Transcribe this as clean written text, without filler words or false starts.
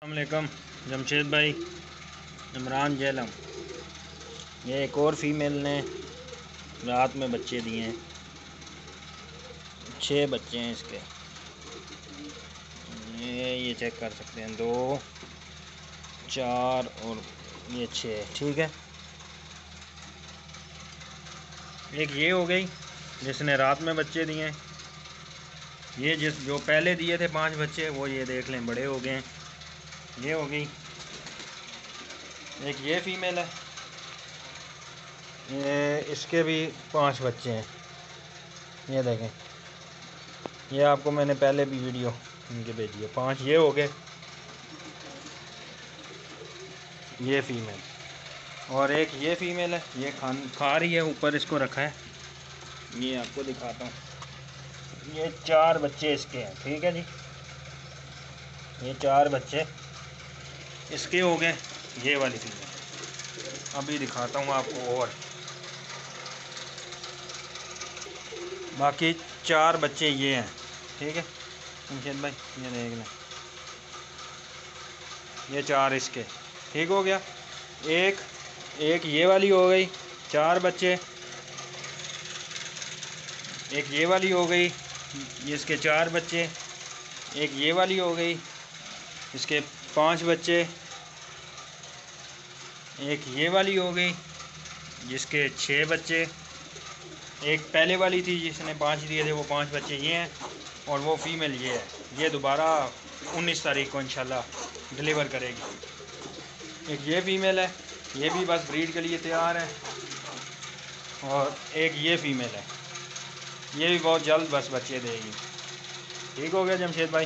अस्सलामुअलैकुम जमशेद भाई, इमरान जैलम। ये एक और फीमेल ने रात में बच्चे दिए हैं। 6 बच्चे हैं इसके। ये चेक कर सकते हैं, 2 4 और ये 6। ठीक है, एक ये हो गई जिसने रात में बच्चे दिए हैं। ये जो पहले दिए थे 5 बच्चे, वो ये देख लें बड़े हो गए हैं। ये हो गई। एक ये फीमेल है, ये इसके भी 5 बच्चे हैं। ये देखें, ये आपको मैंने पहले भी वीडियो इनके भेजी है। 5 ये हो गए। ये फीमेल और एक ये फीमेल है, ये खा रही है। ऊपर इसको रखा है, ये आपको दिखाता हूँ। ये 4 बच्चे इसके हैं। ठीक है जी, ये 4 बच्चे इसके हो गए। ये वाली फीमेल अभी दिखाता हूँ आपको। और बाकी 4 बच्चे ये हैं। ठीक है जमशेद भाई, ये देख लें, ये 4 इसके। ठीक हो गया। एक ये वाली हो गई, 4 बच्चे। एक ये वाली हो गई, इसके 4 बच्चे। एक ये वाली हो गई, इसके 5 बच्चे। एक ये वाली हो गई जिसके 6 बच्चे। एक पहले वाली थी जिसने 5 दिए थे, वो 5 बच्चे ये हैं। और वो फीमेल ये है, ये दोबारा 19 तारीख को इंशाल्लाह डिलीवर करेगी। एक ये फीमेल है, ये भी बस ब्रीड के लिए तैयार है। और एक ये फीमेल है, ये भी बहुत जल्द बस बच्चे देगी। ठीक हो गया जमशेद भाई।